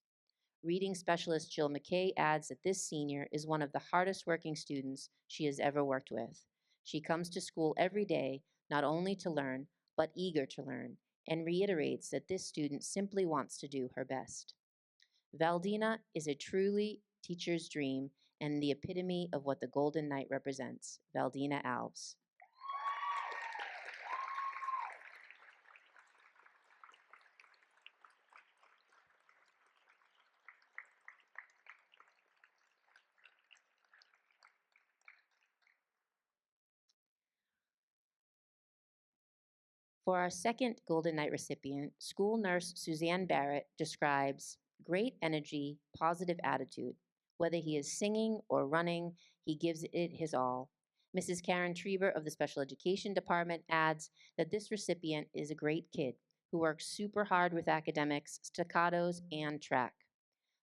Speaker 1: Reading specialist Jill McKay adds that this senior is one of the hardest working students she has ever worked with. She comes to school every day not only to learn, but eager to learn, and reiterates that this student simply wants to do her best. Valdina is a truly teacher's dream and the epitome of what the Golden Knight represents. Valdina Alves. For our second Golden Knight recipient, school nurse Suzanne Barrett describes great energy, positive attitude. Whether he is singing or running, he gives it his all. Mrs. Karen Trieber of the Special Education Department adds that this recipient is a great kid who works super hard with academics, staccatos, and track.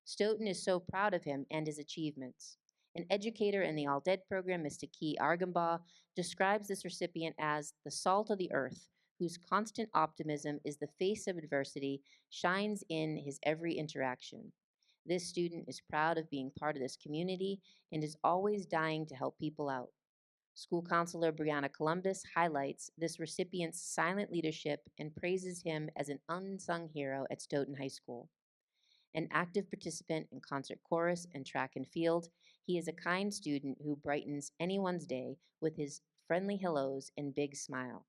Speaker 1: Stoughton is so proud of him and his achievements. An educator in the All Dead program, Mr. Key Argambaugh, describes this recipient as the salt of the earth, whose constant optimism is the face of adversity, shines in his every interaction. This student is proud of being part of this community and is always dying to help people out. School counselor Brianna Columbus highlights this recipient's silent leadership and praises him as an unsung hero at Stoughton High School. An active participant in concert chorus and track and field, he is a kind student who brightens anyone's day with his friendly hellos and big smile.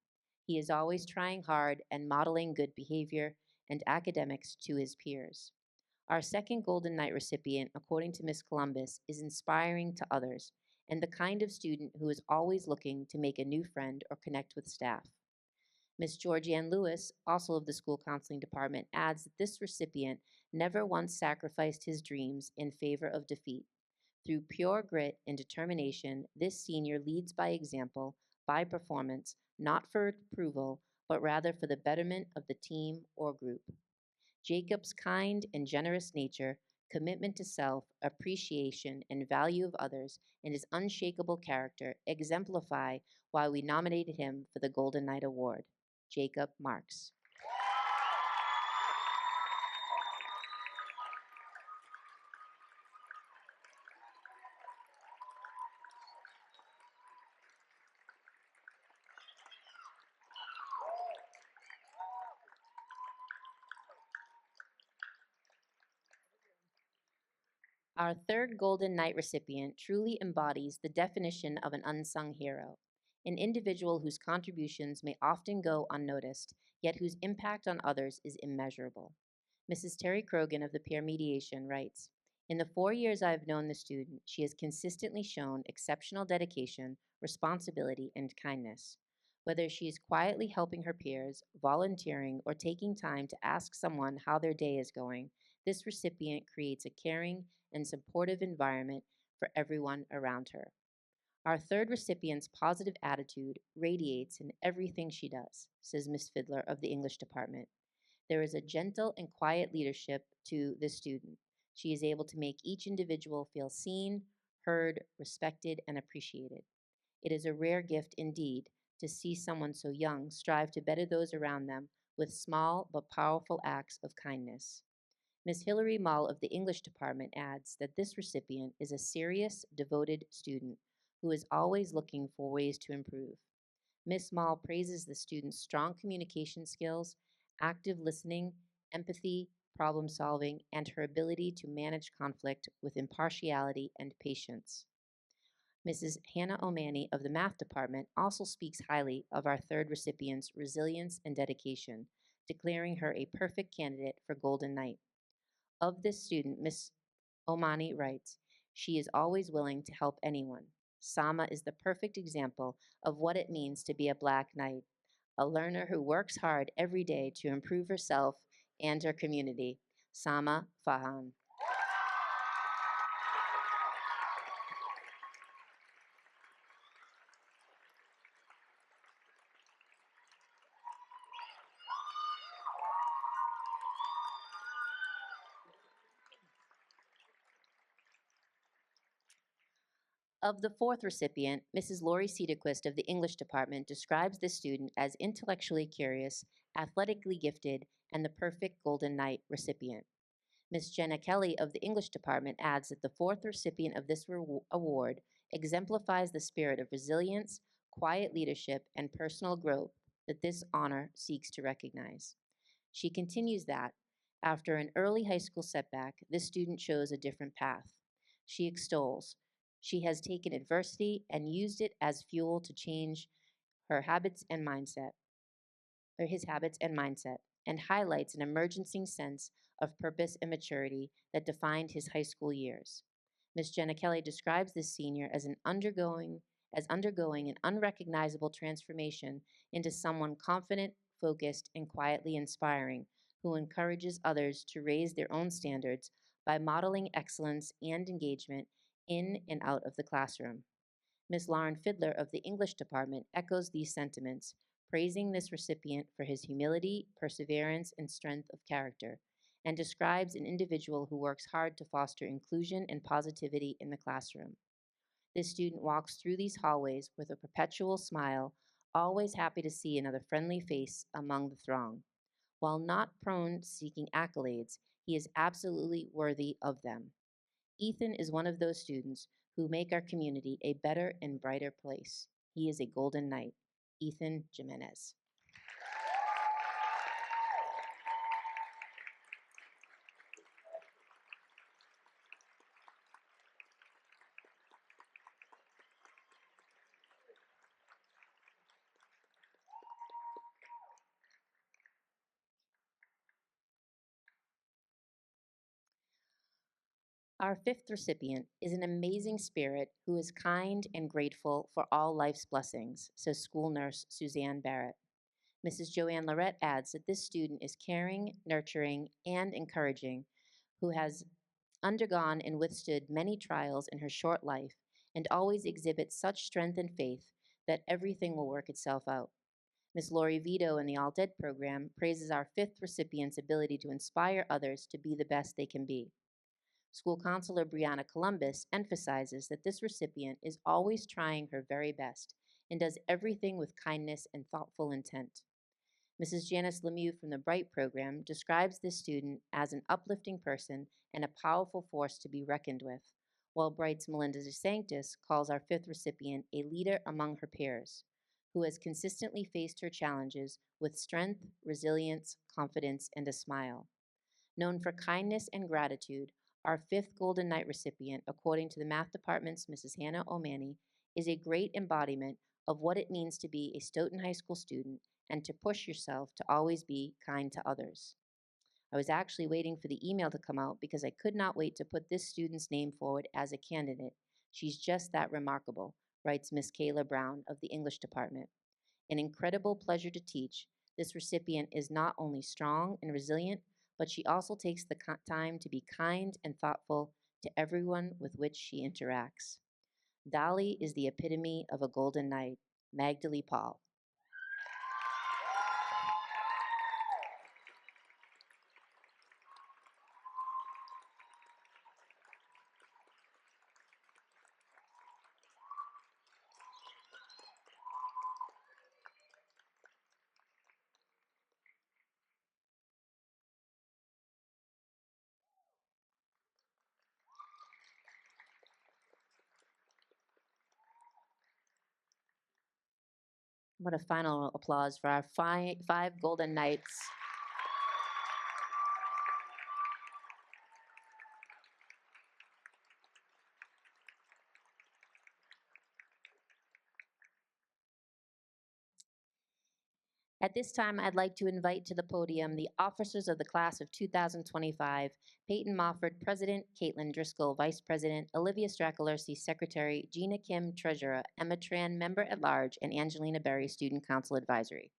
Speaker 1: He is always trying hard and modeling good behavior and academics to his peers. Our second Golden Knight recipient, according to Miss Columbus, is inspiring to others and the kind of student who is always looking to make a new friend or connect with staff. Miss Georgianne Lewis, also of the school counseling department, adds that this recipient never once sacrificed his dreams in favor of defeat. Through pure grit and determination, this senior leads by example, by performance, not for approval, but rather for the betterment of the team or group. Jacob's kind and generous nature, commitment to self, appreciation, and value of others, and his unshakable character exemplify why we nominated him for the Golden Knight Award. Jacob Marks. Our third Golden Knight recipient truly embodies the definition of an unsung hero, an individual whose contributions may often go unnoticed, yet whose impact on others is immeasurable. Mrs. Terry Krogan of the Peer Mediation writes, in the 4 years I have known the student, she has consistently shown exceptional dedication, responsibility, and kindness. Whether she is quietly helping her peers, volunteering, or taking time to ask someone how their day is going, this recipient creates a caring and supportive environment for everyone around her. Our third recipient's positive attitude radiates in everything she does, says Miss Fiddler of the English department. There is a gentle and quiet leadership to this student. She is able to make each individual feel seen, heard, respected, and appreciated. It is a rare gift indeed to see someone so young strive to better those around them with small but powerful acts of kindness. Ms. Hilary Mull of the English department adds that this recipient is a serious, devoted student who is always looking for ways to improve. Ms. Mull praises the student's strong communication skills, active listening, empathy, problem solving, and her ability to manage conflict with impartiality and patience. Mrs. Hannah O'Mani of the math department also speaks highly of our third recipient's resilience and dedication, declaring her a perfect candidate for Golden Knight. Of this student, Ms. Omani writes, she is always willing to help anyone. Sama is the perfect example of what it means to be a Black Knight, a learner who works hard every day to improve herself and her community. Sama Fahan. Of the fourth recipient, Mrs. Lori Cedarquist of the English department describes this student as intellectually curious, athletically gifted, and the perfect Golden Knight recipient. Ms. Jenna Kelly of the English department adds that the fourth recipient of this award exemplifies the spirit of resilience, quiet leadership, and personal growth that this honor seeks to recognize. She continues that, after an early high school setback, this student chose a different path. She extols, she has taken adversity and used it as fuel to change her habits and mindset, or his habits and mindset, and highlights an emerging sense of purpose and maturity that defined his high school years. Ms. Jenna Kelly describes this senior as undergoing an unrecognizable transformation into someone confident, focused, and quietly inspiring, who encourages others to raise their own standards by modeling excellence and engagement in and out of the classroom. Ms. Lauren Fiddler of the English department echoes these sentiments, praising this recipient for his humility, perseverance, and strength of character, and describes an individual who works hard to foster inclusion and positivity in the classroom. This student walks through these hallways with a perpetual smile, always happy to see another friendly face among the throng. While not prone to seeking accolades, he is absolutely worthy of them. Ethan is one of those students who make our community a better and brighter place. He is a Golden Knight. Ethan Jimenez. Our fifth recipient is an amazing spirit who is kind and grateful for all life's blessings, says school nurse Suzanne Barrett. Mrs. Joanne Lorette adds that this student is caring, nurturing, and encouraging, who has undergone and withstood many trials in her short life and always exhibits such strength and faith that everything will work itself out. Ms. Lori Vito in the All Dead program praises our fifth recipient's ability to inspire others to be the best they can be. School counselor Brianna Columbus emphasizes that this recipient is always trying her very best and does everything with kindness and thoughtful intent. Mrs. Janice Lemieux from the Bright program describes this student as an uplifting person and a powerful force to be reckoned with, while Bright's Melinda DeSanctis calls our fifth recipient a leader among her peers, who has consistently faced her challenges with strength, resilience, confidence, and a smile. Known for kindness and gratitude, our fifth Golden Knight recipient, according to the math department's Mrs. Hannah O'Mani, is a great embodiment of what it means to be a Stoughton High School student and to push yourself to always be kind to others. I was actually waiting for the email to come out because I could not wait to put this student's name forward as a candidate. She's just that remarkable, writes Miss Kayla Brown of the English department. An incredible pleasure to teach, this recipient is not only strong and resilient, but she also takes the time to be kind and thoughtful to everyone with which she interacts. Dolly is the epitome of a Golden Knight, Magdalene Paul. What a final applause for our five Golden Knights. At this time, I'd like to invite to the podium the officers of the class of 2025, Peyton Mofford, President, Caitlin Driscoll, Vice President, Olivia Strackelersi, Secretary, Gina Kim, Treasurer, Emma Tran, Member at Large, and Angelina Berry, Student Council Advisory.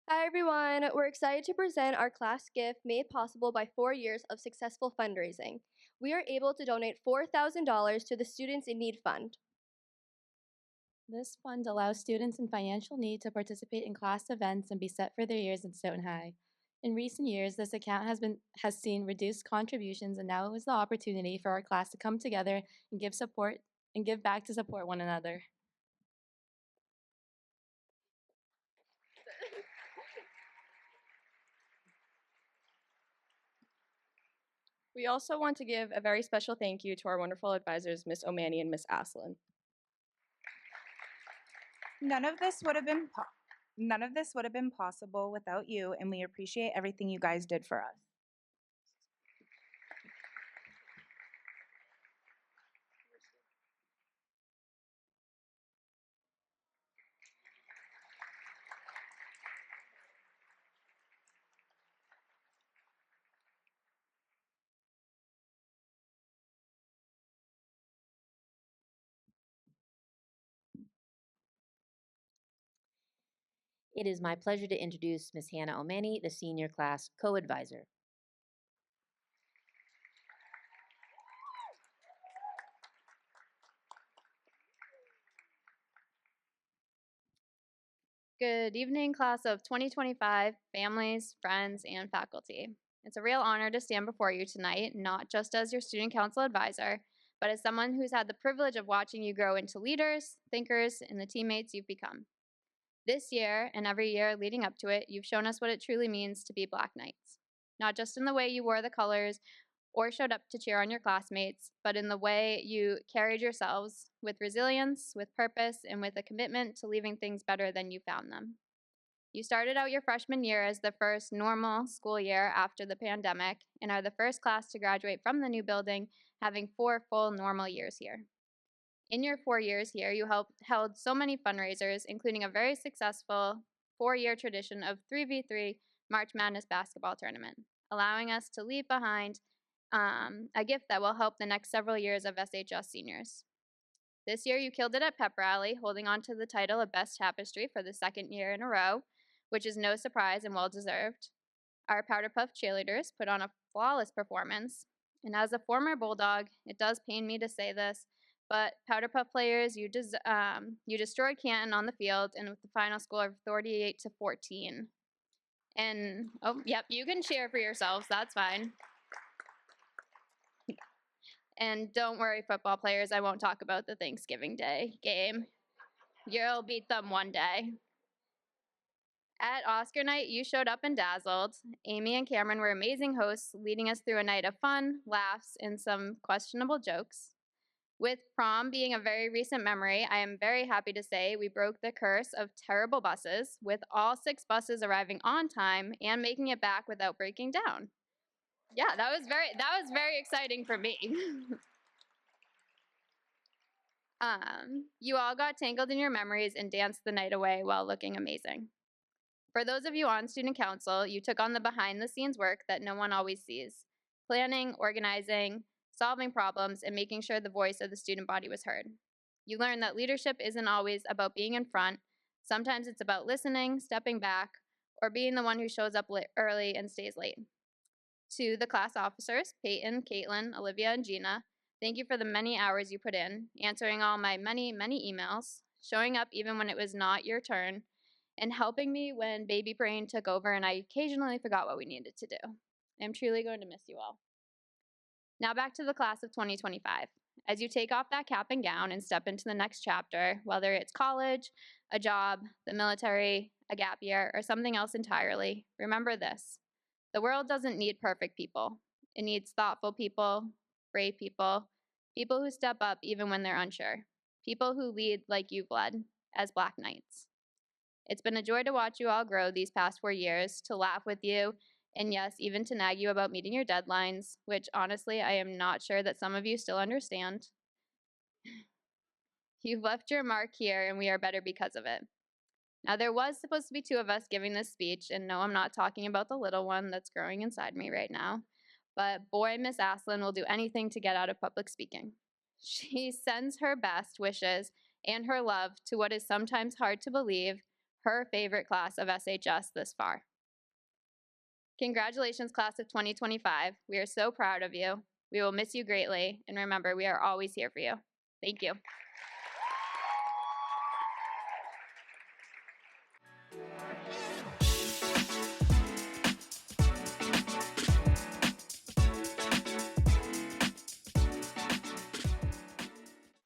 Speaker 9: Hi everyone, we're excited to present our class gift made possible by 4 years of successful fundraising. We are able to donate $4,000 to the Students in Need Fund.
Speaker 10: This fund allows students in financial need to participate in class events and be set for their years in Stoughton High. In recent years, this account has seen reduced contributions, and now is the opportunity for our class to come together and give back to support one another.
Speaker 9: We also want to give a very special thank you to our wonderful advisors, Ms. Omani and Ms. Aslin.
Speaker 3: None of this would have been possible without you, and we appreciate everything you guys did for us.
Speaker 1: It is my pleasure to introduce Ms. Hannah Omani, the senior class co-advisor.
Speaker 11: Good evening, class of 2025, families, friends, and faculty. It's a real honor to stand before you tonight, not just as your student council advisor, but as someone who's had the privilege of watching you grow into leaders, thinkers, and the teammates you've become. This year, and every year leading up to it, you've shown us what it truly means to be Black Knights. Not just in the way you wore the colors or showed up to cheer on your classmates, but in the way you carried yourselves with resilience, with purpose, and with a commitment to leaving things better than you found them. You started out your freshman year as the first normal school year after the pandemic and are the first class to graduate from the new building, having 4 full normal years here. In your 4 years here, you held so many fundraisers, including a very successful 4-year tradition of 3v3 March Madness basketball tournament, allowing us to leave behind a gift that will help the next several years of SHS seniors. This year, you killed it at Pep Rally, holding on to the title of Best Tapestry for the 2nd year in a row, which is no surprise and well-deserved. Our Powder Puff cheerleaders put on a flawless performance, and as a former Bulldog, it does pain me to say this, but Powder Puff players, you destroyed Canton on the field, and with the final score of 38-14. And, oh, yep, you can cheer for yourselves, that's fine. And don't worry, football players, I won't talk about the Thanksgiving Day game. You'll beat them one day. At Oscar night, you showed up and dazzled. Amy and Cameron were amazing hosts, leading us through a night of fun, laughs, and some questionable jokes. With prom being a very recent memory, I am very happy to say we broke the curse of terrible buses, with all 6 buses arriving on time and making it back without breaking down. Yeah, that was very exciting for me. You all got tangled in your memories and danced the night away while looking amazing. For those of you on student council, you took on the behind-the-scenes work that no one always sees: planning, organizing, solving problems, and making sure the voice of the student body was heard. You learned that leadership isn't always about being in front. Sometimes it's about listening, stepping back, or being the one who shows up early and stays late. To the class officers, Peyton, Caitlin, Olivia, and Gina, thank you for the many hours you put in, answering all my many, many emails, showing up even when it was not your turn, and helping me when baby brain took over and I occasionally forgot what we needed to do. I'm truly going to miss you all. Now back to the class of 2025. As you take off that cap and gown and step into the next chapter, whether it's college, a job, the military, a gap year, or something else entirely, remember this: The world doesn't need perfect people. It needs thoughtful people, brave people, people who step up even when they're unsure, people who lead like you've led as Black Knights. It's been a joy to watch you all grow these past 4 years, to laugh with you, and yes, even to nag you about meeting your deadlines, which honestly, I am not sure that some of you still understand. You've left your mark here, and we are better because of it. Now, there was supposed to be 2 of us giving this speech, and no, I'm not talking about the little one that's growing inside me right now. But boy, Miss Aslin will do anything to get out of public speaking. She sends her best wishes and her love to what is sometimes hard to believe, her favorite class of SHS this far. Congratulations, class of 2025. We are so proud of you. We will miss you greatly, and remember, we are always here for you. Thank you.